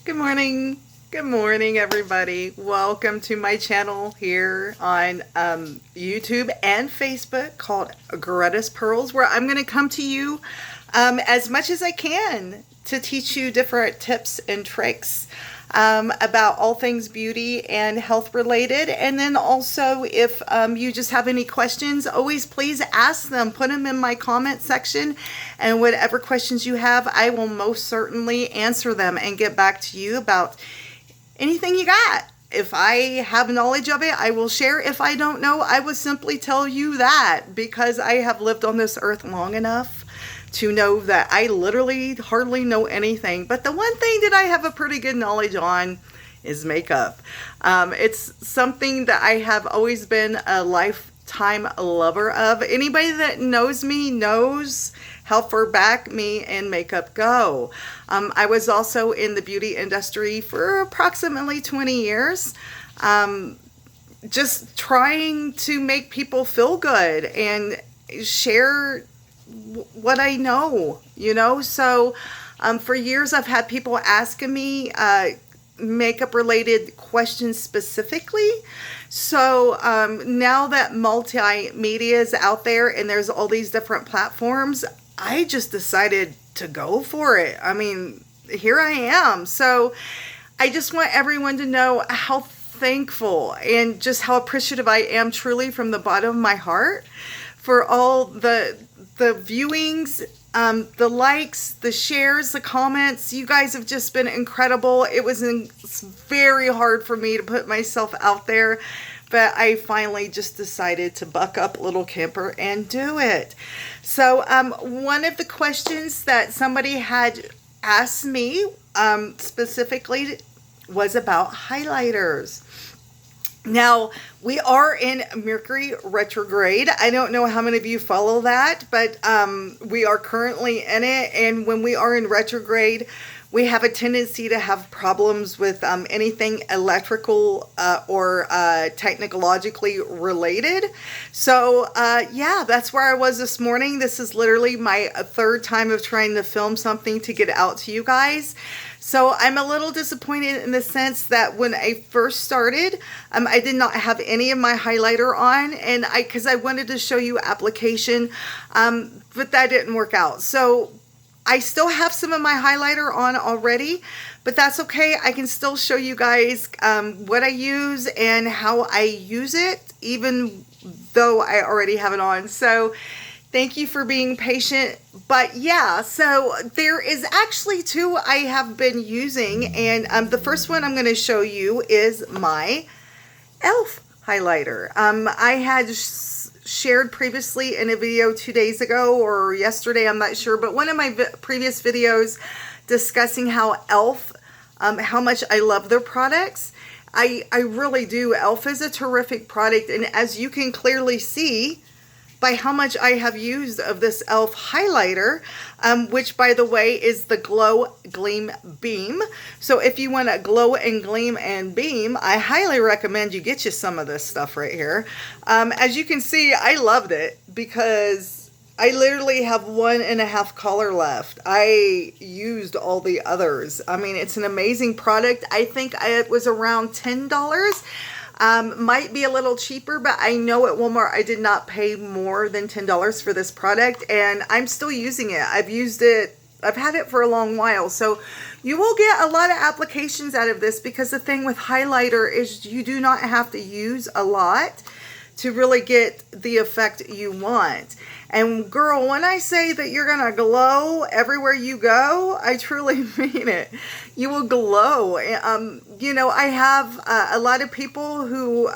Good morning. Good morning, everybody. Welcome to my channel here on YouTube and Facebook called Greta's Pearls, where I'm going to come to you as much as I can to teach you different tips and tricks about all things beauty and health related. And then also, if you just have any questions, always please ask them. Put them in my comment section, and whatever questions you have, I will most certainly answer them and get back to you about anything you got. If I have knowledge of it, I will share. If I don't know, I will simply tell you that, because I have lived on this earth long enough to know that I literally hardly know anything. But the one thing that I have a pretty good knowledge on is makeup. It's something that I have always been a lifetime lover of. Anybody that knows me knows how far back me and makeup go. I was also in the beauty industry for approximately 20 years. Just trying to make people feel good and share what I know, So for years I've had people asking me makeup related questions specifically. So now that multimedia is out there and there's all these different platforms, I just decided to go for it. I mean, here I am. So I just want everyone to know how thankful and just how appreciative I am, truly from the bottom of my heart, for all the viewings, the likes, the shares, the comments. You guys have just been incredible. It was very hard for me to put myself out there, but I finally just decided to buck up, little camper, and do it. So one of the questions that somebody had asked me specifically was about highlighters. Now, we are in Mercury retrograde. I don't know how many of you follow that, but we are currently in it. And when we are in retrograde, we have a tendency to have problems with anything electrical or technologically related. So, yeah, that's where I was this morning. This is literally my third time of trying to film something to get out to you guys. So I'm a little disappointed in the sense that when I first started, I did not have any of my highlighter on, and because I wanted to show you application, but that didn't work out. So I still have some of my highlighter on already, but that's okay. I can still show you guys what I use and how I use it, even though I already have it on. So thank you for being patient. But yeah, so there is actually two I have been using, and the first one I'm going to show you is my e.l.f. highlighter. I had shared previously in a video 2 days ago or yesterday, I'm not sure, but one of my previous videos discussing how e.l.f., how much I love their products. I really do. e.l.f. is a terrific product, and as you can clearly see by how much I have used of this e.l.f. highlighter, which, by the way, is the Glow Gleam Beam. So if you want to glow and gleam and beam, I highly recommend you get you some of this stuff right here. As you can see, I loved it because I literally have 1.5 color left. I used all the others. I mean, it's an amazing product. I think it was around $10. Might be a little cheaper, but I know at Walmart I did not pay more than $10 for this product, and I'm still using it. I've used it, I've had it for a long while, so you will get a lot of applications out of this, because the thing with highlighter is you do not have to use a lot to really get the effect you want. And girl, when I say that you're gonna glow everywhere you go, I truly mean it. You will glow. I have a lot of people who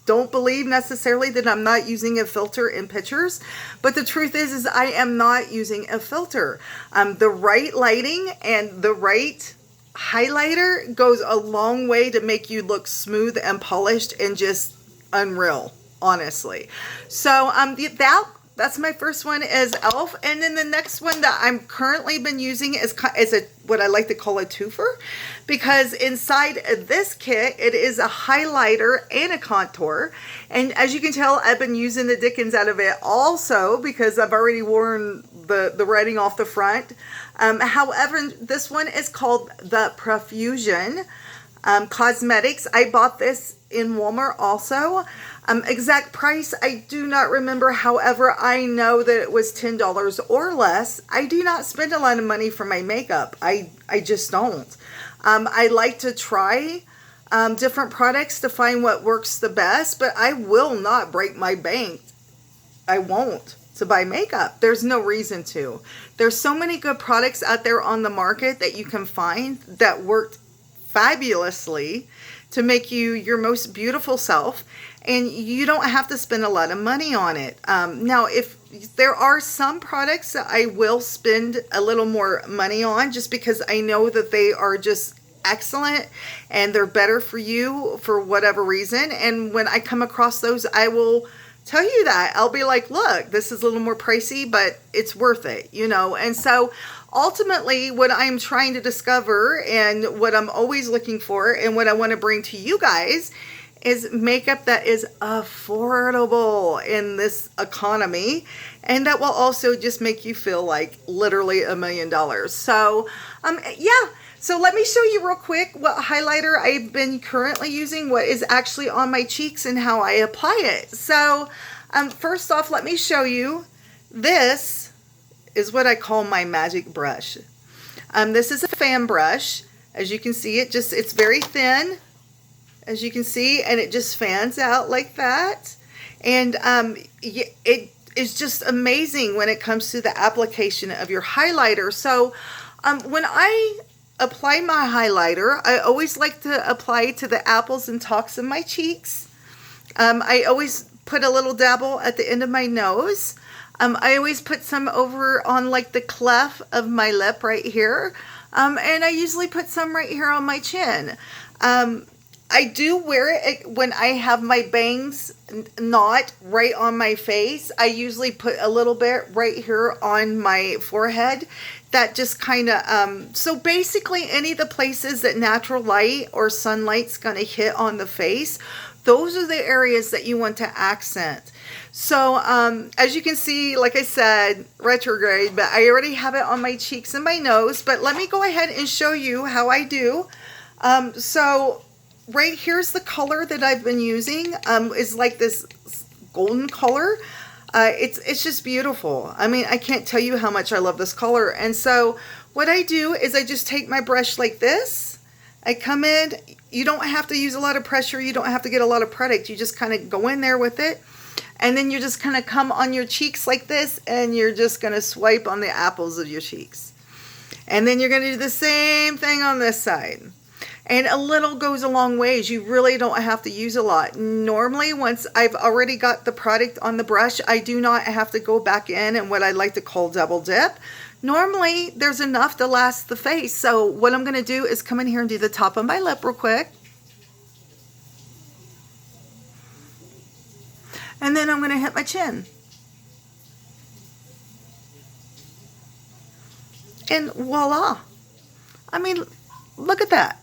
don't believe necessarily that I'm not using a filter in pictures, but the truth is I am not using a filter. The right lighting and the right highlighter goes a long way to make you look smooth and polished and just unreal, honestly. So that's my first one is e.l.f. And then the next one that I'm currently been using is what I like to call a twofer, because inside this kit it is a highlighter and a contour. And as you can tell, I've been using the dickens out of it also, because I've already worn the writing off the front. However, this one is called the Profusion Cosmetics. I bought this in Walmart also. Exact price, I do not remember. However, I know that it was $10 or less. I do not spend a lot of money for my makeup. I just don't. I like to try different products to find what works the best, but I will not break my bank. I won't, to buy makeup. There's no reason to. There's so many good products out there on the market that you can find that work fabulously to make you your most beautiful self, and you don't have to spend a lot of money on it. Now, if there are some products that I will spend a little more money on just because I know that they are just excellent and they're better for you for whatever reason, and when I come across those, I will tell you that. I'll be like, look, this is a little more pricey, but it's worth it, you know. And so ultimately what I'm trying to discover and what I'm always looking for and what I want to bring to you guys is makeup that is affordable in this economy, and that will also just make you feel like literally $1 million. So yeah, so let me show you real quick what highlighter I've been currently using, what is actually on my cheeks, and how I apply it. So first off, let me show you. This is what I call my magic brush. This is a fan brush. As you can see, it's very thin, as you can see, and it just fans out like that. And it is just amazing when it comes to the application of your highlighter. So when I apply my highlighter, I always like to apply to the apples and tops of my cheeks. I always put a little dabble at the end of my nose. I always put some over on like the cleft of my lip right here. And I usually put some right here on my chin. I do wear it when I have my bangs not right on my face. I usually put a little bit right here on my forehead. That just kind of, so basically any of the places that natural light or sunlight's going to hit on the face, those are the areas that you want to accent. So as you can see, like I said, retrograde, but I already have it on my cheeks and my nose. But let me go ahead and show you how I do. So right here's the color that I've been using, is like this golden color. It's just beautiful. I mean, I can't tell you how much I love this color. And so what I do is I just take my brush like this. I come in. You don't have to use a lot of pressure. You don't have to get a lot of product. You just kind of go in there with it. And then you're just kind of come on your cheeks like this, and you're just going to swipe on the apples of your cheeks. And then you're going to do the same thing on this side. And a little goes a long ways. You really don't have to use a lot. Normally, once I've already got the product on the brush, I do not have to go back in and what I like to call double dip. Normally, there's enough to last the face. So what I'm going to do is come in here and do the top of my lip real quick. And then I'm going to hit my chin. And voila. I mean, look at that.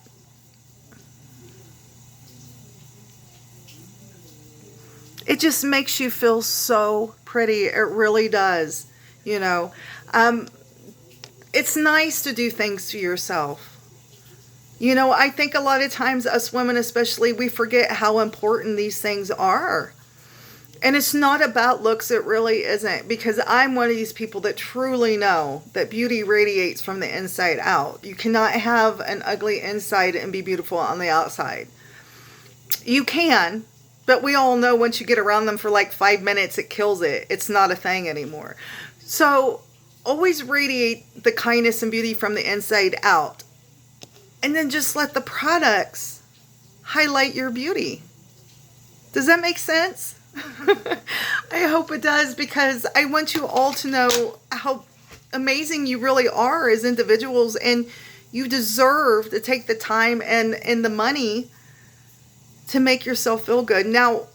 It just makes you feel so pretty. It really does. You know, it's nice to do things to yourself. You know, I think a lot of times us women especially, we forget how important these things are. And it's not about looks, it really isn't, because I'm one of these people that truly know that beauty radiates from the inside out. You cannot have an ugly inside and be beautiful on the outside. You can, but we all know once you get around them for like 5 minutes, it kills it. It's not a thing anymore. So always radiate the kindness and beauty from the inside out. And then just let the products highlight your beauty. Does that make sense? I hope it does, because I want you all to know how amazing you really are as individuals, and you deserve to take the time and the money to make yourself feel good. Now,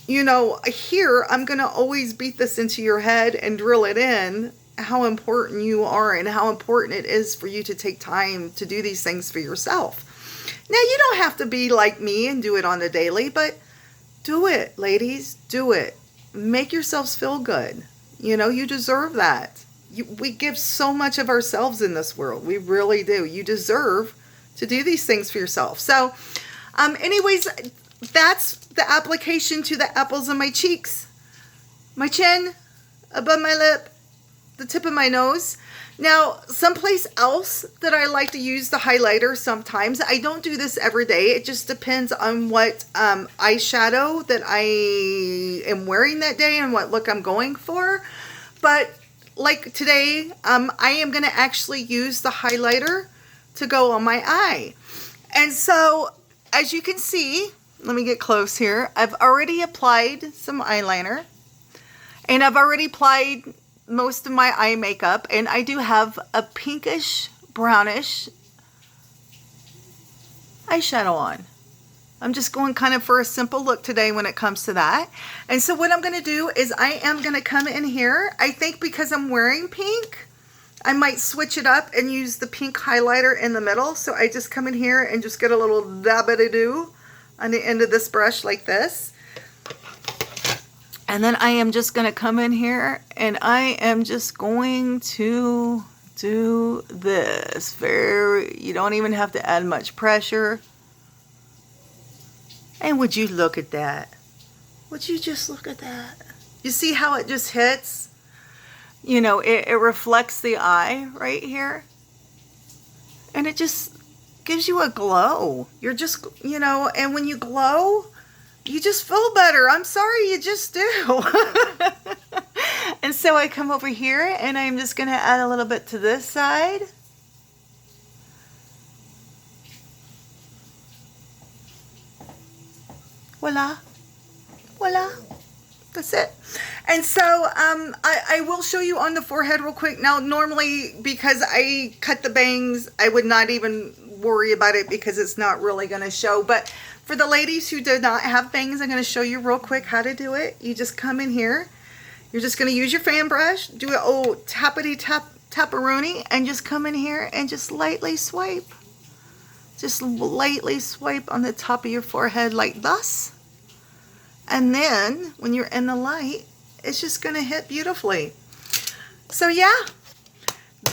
you know, here I'm going to always beat this into your head and drill it in, how important you are and how important it is for you to take time to do these things for yourself. Now, you don't have to be like me and do it on a daily, but do it, ladies. Do it. Make yourselves feel good. You know, you deserve that. we give so much of ourselves in this world. We really do. You deserve to do these things for yourself. So, anyways, that's the application to the apples on my cheeks, my chin, above my lip, the tip of my nose. Now, someplace else that I like to use the highlighter sometimes, I don't do this every day. It just depends on what eyeshadow that I am wearing that day and what look I'm going for. But like today, I am going to actually use the highlighter to go on my eye. And so, as you can see, let me get close here. I've already applied some eyeliner. And I've already applied most of my eye makeup, and I do have a pinkish brownish eyeshadow on. I'm just going kind of for a simple look today when it comes to that. And so what I'm going to do is I am going to come in here. I think because I'm wearing pink, I might switch it up and use the pink highlighter in the middle. So I just come in here and just get a little dab-a-doo on the end of this brush like this. And then I am just going to come in here and I am just going to do this. You don't even have to add much pressure. And would you look at that? Would you just look at that? You see how it just hits? You know, it reflects the eye right here. And it just gives you a glow. You're just, you know, and when you glow, you just feel better. I'm sorry, you just do. And so I come over here and I'm just going to add a little bit to this side. Voila. Voila. That's it. And so I will show you on the forehead real quick. Now, normally, because I cut the bangs, I would not even worry about it because it's not really going to show. But for the ladies who do not have bangs, I'm going to show you real quick how to do it. You just come in here. You're just going to use your fan brush, do an old taparoonie, and just come in here and just lightly swipe. Just lightly swipe on the top of your forehead like thus. And then, when you're in the light, it's just going to hit beautifully. So yeah,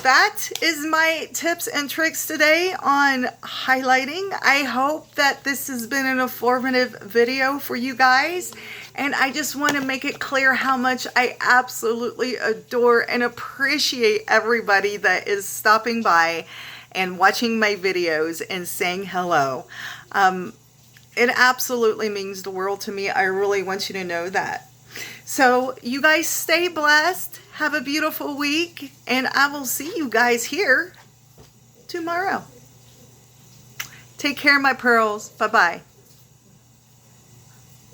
that is my tips and tricks today on highlighting. I hope that this has been an informative video for you guys. And I just want to make it clear how much I absolutely adore and appreciate everybody that is stopping by and watching my videos and saying hello. It absolutely means the world to me. I really want you to know that. So you guys stay blessed. Have a beautiful week. And I will see you guys here tomorrow. Take care, my pearls. Bye-bye.